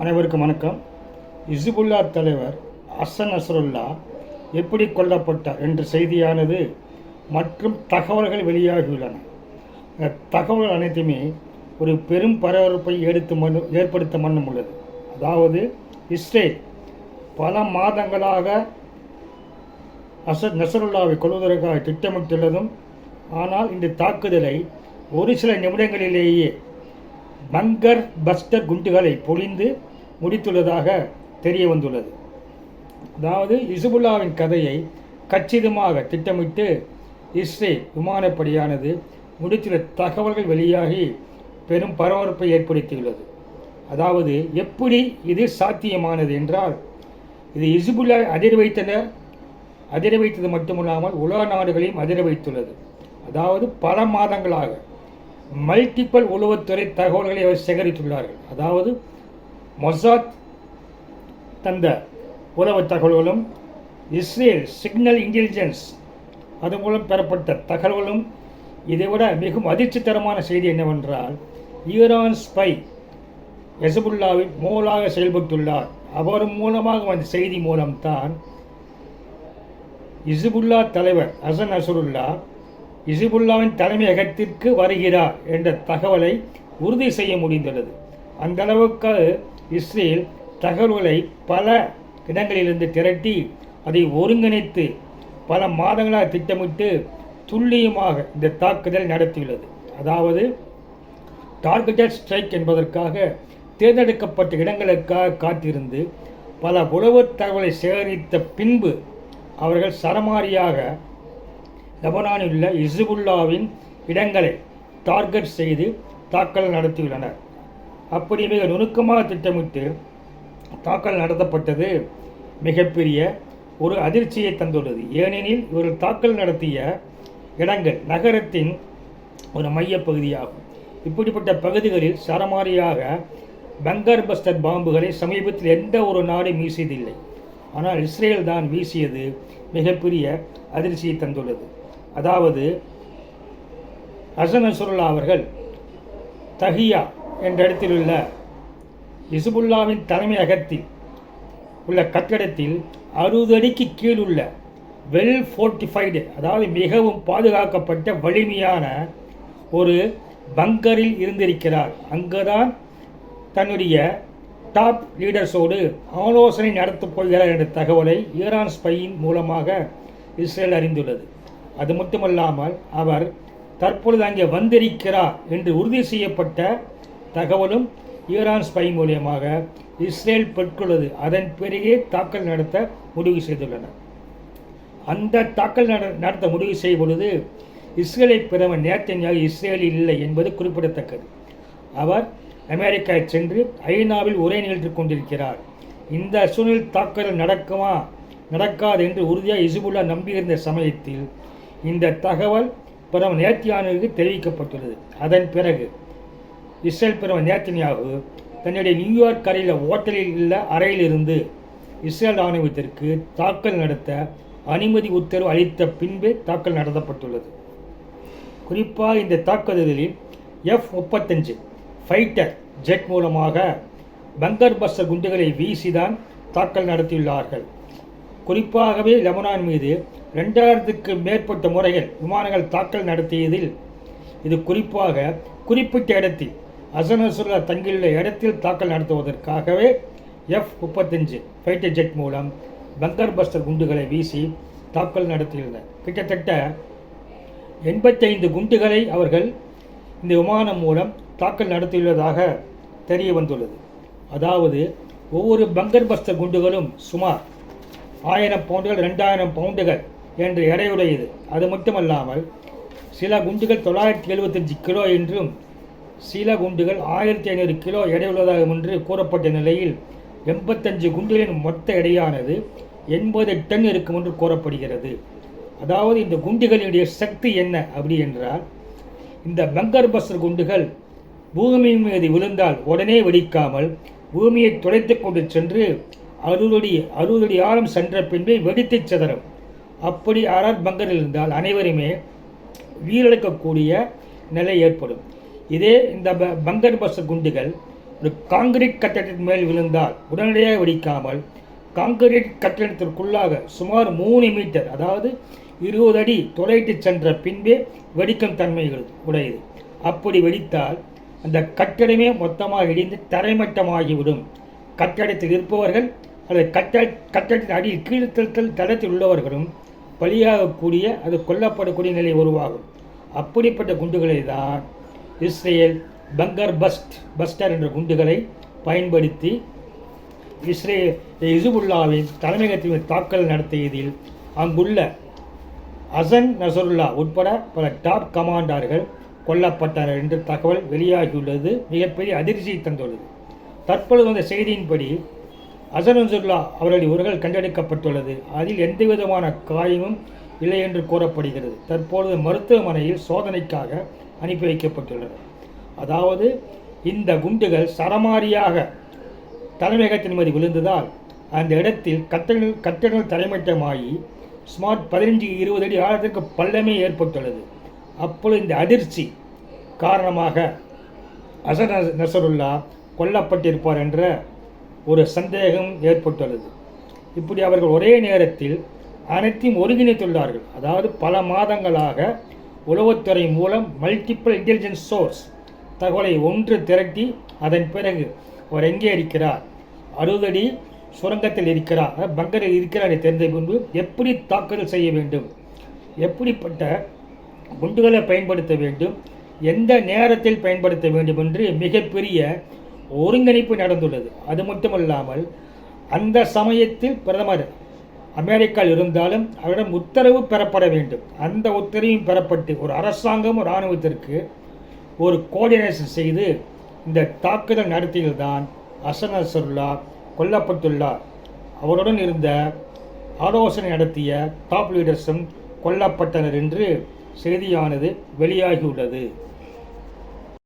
அனைவருக்கும் வணக்கம். இஸ்புல்லா தலைவர் ஹசன் நஸ்ருல்லா எப்படி கொல்லப்பட்டார் என்ற செய்தியானது மற்றும் தகவல்கள் வெளியாகியுள்ளன. இந்த தகவல்கள் அனைத்துமே ஒரு பெரும் பரபரப்பை ஏற்படுத்த மண்ணும் உள்ளது. அதாவது இஸ்ரேல் பல மாதங்களாக ஹசன் நஸ்ருல்லாவை கொல்வதற்காக திட்டமிட்டுள்ளதும், ஆனால் இந்த தாக்குதலை ஒரு சில நிமிடங்களிலேயே பங்கர் பஸ்டர் குண்டுகளை பொழிந்து முடித்துள்ளதாக தெரிய வந்துள்ளது. அதாவது இஸ்புல்லாவின் கதையை கச்சிதமாக திட்டமிட்டு இஸ்ரேல் விமானப்படையானது முடித்துள்ள தகவல்கள் வெளியாகி பெரும் பரபரப்பை ஏற்படுத்தியுள்ளது. அதாவது எப்படி இது சாத்தியமானது என்றால், இது இஸ்புல்லா அதிர வைத்தது மட்டுமல்லாமல் உலக நாடுகளையும் அதிர வைத்துள்ளது. அதாவது பல மாதங்களாக மல்டிபிள் உளவுத்துறை தகவல்களை அவர் சேகரித்துள்ளார்கள். அதாவது மொசாத் தந்த உளவு தகவல்களும் இஸ்ரேல் சிக்னல் இன்டெலிஜென்ஸ் அது மூலம் பெறப்பட்ட தகவல்களும். இதைவிட மிகவும் அதிர்ச்சிகரமான செய்தி என்னவென்றால், ஈரான் ஸ்பை ஹெஸ்புல்லாவின் மூலாக செயல்பட்டுள்ளார். அவர் மூலமாக வந்த செய்தி மூலம்தான் இஸ்புல்லா தலைவர் ஹசன் நஸ்ருல்லா இஸ்புல்லாவின் தலைமையகத்திற்கு வருகிறார் என்ற தகவலை உறுதி செய்ய முடிந்துள்ளது. அந்த அளவுக்கு இஸ்ரேல் தகவல்களை பல இடங்களிலிருந்து திரட்டி அதை ஒருங்கிணைத்து பல மாதங்களாக திட்டமிட்டு துல்லியமாக இந்த தாக்குதல் நடத்தியுள்ளது. அதாவது டார்கெட்டட் ஸ்ட்ரைக் என்பதற்காக தேர்ந்தெடுக்கப்பட்ட இடங்களுக்காக காத்திருந்து பல உளவு தகவலை சேகரித்த பின்பு அவர்கள் சரமாரியாக லெபனானில் உள்ள இஸ்புல்லாவின் இடங்களை டார்கெட் செய்து தாக்குதல் நடத்தியுள்ளனர். அப்படி மிக நுணுக்கமாக திட்டமிட்டு தாக்குதல் நடத்தப்பட்டது மிகப்பெரிய ஒரு அதிர்ச்சியை தந்துள்ளது. ஏனெனில் இவர்கள் தாக்குதல் நடத்திய இடங்கள் நகரத்தின் ஒரு மையப்பகுதியாகும். இப்படிப்பட்ட பகுதிகளில் சரமாரியாக பங்கர் பஸ்டர் பாம்புகளை சமீபத்தில் எந்த ஒரு நாடும் வீசியதில்லை. ஆனால் இஸ்ரேல் தான் வீசியது மிகப்பெரிய அதிர்ச்சியை தந்துள்ளது. அதாவது ஹசன் நஸ்ருல்லா அவர்கள் தஹியா என்ற இடத்தில் உள்ள இஸ்புல்லாவின் தலைமையகத்தில் உள்ள கட்டடத்தில் 60 அடிக்கு கீழ் உள்ள வெல் ஃபோர்ட்டிஃபைடு, அதாவது மிகவும் பாதுகாக்கப்பட்ட வலிமையான ஒரு பங்கரில் இருந்திருக்கிறார். அங்குதான் தன்னுடைய டாப் லீடர்ஸோடு ஆலோசனை நடத்தப் போகிறார் என்ற தகவலை ஈரான் ஸ்பையின் மூலமாக இஸ்ரேல் அறிந்துள்ளது. அது மட்டுமல்லாமல் அவர் தற்பொழுது அங்கே வந்திருக்கிறார் என்று உறுதி செய்யப்பட்ட தகவலும் ஈரான் ஸ்பை மூலியமாக இஸ்ரேல் பெற்றுள்ளது. அதன் பிறகே தாக்கல் நடத்த முடிவு செய்துள்ளனர். அந்த தாக்கல் நடத்த முடிவு செய்யும் பொழுது இஸ்ரேலை பிரதமர் நேத்தன்யாகு இஸ்ரேலில் இல்லை என்பது குறிப்பிடத்தக்கது. அவர் அமெரிக்கா சென்று ஐநாவில் உரை நிகழ்த்தி கொண்டிருக்கிறார். இந்த சூழ்நிலையில் தாக்குதல் நடக்குமா நடக்காது என்று உறுதியாக இஸ்புல்லா நம்பியிருந்த சமயத்தில் இந்த தகவல் பிரதமர் நேத்தன்யாகுவுக்கு தெரிவிக்கப்பட்டுள்ளது. அதன் பிறகு இஸ்ரேல் பிரதமர் நேத்தன்யாகு தன்னுடைய நியூயார்க் அறையில் ஓட்டலில் உள்ள அறையிலிருந்து இஸ்ரேல் ராணுவத்திற்கு தாக்கல் நடத்த அனுமதி உத்தரவு அளித்த பின்பே தாக்கல் நடத்தப்பட்டுள்ளது. குறிப்பாக இந்த தாக்குதலில் F-35 ஃபைட்டர் ஜெட் மூலமாக பங்கர் பஸ்டர் குண்டுகளை வீசிதான் தாக்கல் நடத்தியுள்ளார்கள். குறிப்பாகவே லெபனான் மீது 2000க்கு மேற்பட்ட முறைகள் விமானங்கள் தாக்கல் நடத்தியதில் இது குறிப்பிட்ட இடத்தில் ஹசன் நஸ்ருல்லா தங்கியுள்ள இடத்தில் தாக்கல் நடத்துவதற்காகவே F-35 ஃபைட்டர் ஜெட் மூலம் பங்கர் பஸ்டர் குண்டுகளை வீசி தாக்கல் நடத்தியுள்ளனர். கிட்டத்தட்ட 85 குண்டுகளை அவர்கள் இந்த விமானம் மூலம் தாக்கல் நடத்தியுள்ளதாக தெரிய வந்துள்ளது. அதாவது ஒவ்வொரு பங்கர் பஸ்டர் குண்டுகளும் சுமார் 1000 பவுண்டுகள் 2000 பவுண்டுகள் என்று எடையுடையது. அது மட்டுமல்லாமல் சில குண்டுகள் 975 கிலோ என்றும் சில குண்டுகள் 1500 கிலோ எடையுள்ளதாகும் என்று கூறப்பட்ட நிலையில் 85 குண்டுகளின் மொத்த எடையானது 80 டன் இருக்கும் என்று கூறப்படுகிறது. அதாவது இந்த குண்டுகளினுடைய சக்தி என்ன அப்படி என்றால், இந்த பங்கர் பஸ்டர் குண்டுகள் பூமியின் மீது விழுந்தால் உடனே வெடிக்காமல் பூமியை துடைத்து கொண்டு சென்று 60 அடி ஆழம் சென்ற பின்பே வெடித்து சிதறும். அப்படி யாரால் பங்கரில் இருந்தால் அனைவருமே உயிரிழக்கக்கூடிய நிலை ஏற்படும். இதே இந்த பங்கர் பஸ்டர் குண்டுகள் ஒரு காங்கிரீட் கட்டடத்தின் மேல் விழுந்தால் உடனடியாக வெடிக்காமல் காங்கிரீட் கட்டடத்திற்குள்ளாக சுமார் 3 மீட்டர், அதாவது 20 அடி தொலைட்டு சென்ற பின்பே வெடிக்கும் தன்மை உடையது. அப்படி வெடித்தால் அந்த கட்டடமே மொத்தமாக இடிந்து தரைமட்டமாகிவிடும். கட்டடத்தில் இருப்பவர்கள் அல்லது கட்டடத்தின் அடியில் கீழ்த்தல் தளத்தில் உள்ளவர்களும் பலியாகக்கூடிய அது கொல்லப்படக்கூடிய நிலை உருவாகும். அப்படிப்பட்ட குண்டுகளை தான் இஸ்ரேல் பங்கர் பஸ்டர் என்ற குண்டுகளை பயன்படுத்தி ஹிஸ்புல்லாவின் தலைமையகத்தின் தாக்குதல் நடத்தியதில் அங்குள்ள ஹசன் நசருல்லா உட்பட பல டாப் கமாண்டர்கள் கொல்லப்பட்டனர் என்று தகவல் வெளியாகியுள்ளது. மிகப்பெரிய அதிர்ச்சியை தந்துள்ளது. தற்பொழுது வந்த செய்தியின்படி ஹசன் நசருல்லா அவர்களுடைய உடல்கள் கண்டெடுக்கப்பட்டுள்ளது. அதில் எந்தவிதமான காயமும் இல்லை என்று கூறப்படுகிறது. தற்பொழுது மருத்துவமனையில் சோதனைக்காக அனுப்பி வைக்கப்பட்டுள்ளனர். அதாவது இந்த குண்டுகள் சரமாரியாக தலைமையகத்தின் மீது விழுந்ததால் அந்த இடத்தில் கட்டடங்கள் தரைமட்டமாகி சுமார் 15-20 அடி ஆழத்திற்கு பள்ளமே ஏற்பட்டுள்ளது. அப்பொழுது இந்த அதிர்ச்சி காரணமாக ஹசன் நசருல்லா கொல்லப்பட்டிருப்பார் என்ற ஒரு சந்தேகம் ஏற்பட்டுள்ளது. இப்படி அவர்கள் ஒரே நேரத்தில் அனைத்தையும் ஒருங்கிணைத்துள்ளார்கள். அதாவது பல மாதங்களாக உளவுத்துறை மூலம் மல்டிபிள் இன்டெலிஜென்ஸ் சோர்ஸ் தகவலை ஒன்று திரட்டி அதன் பிறகு அவர் எங்கே இருக்கிறார், 60 அடி சுரங்கத்தில் இருக்கிறார், பங்கரில் இருக்கிறார் தெரிந்த பின்பு எப்படி தாக்குதல் செய்ய வேண்டும், எப்படிப்பட்ட குண்டுகளை பயன்படுத்த வேண்டும், எந்த நேரத்தில் பயன்படுத்த வேண்டும் என்று மிகப்பெரிய ஒருங்கிணைப்பு நடந்துள்ளது. அது மட்டுமல்லாமல் அந்த சமயத்தில் பிரதமர் அமெரிக்காவில் இருந்தாலும் அவரிடம் உத்தரவு பெறப்பட வேண்டும். அந்த உத்தரவும் பெறப்பட்டு ஒரு அரசாங்கம் ஒரு இராணுவத்திற்கு ஒரு கோஆர்டினேஷன் செய்து இந்த தாக்குதல் நடத்தியதுதான் ஹசன் நசருல்லா கொல்லப்பட்டுள்ளார். அவருடன் இருந்த ஆலோசனை நடத்திய டாப் லீடர்ஸும் கொல்லப்பட்டனர் என்று செய்தியானது வெளியாகியுள்ளது.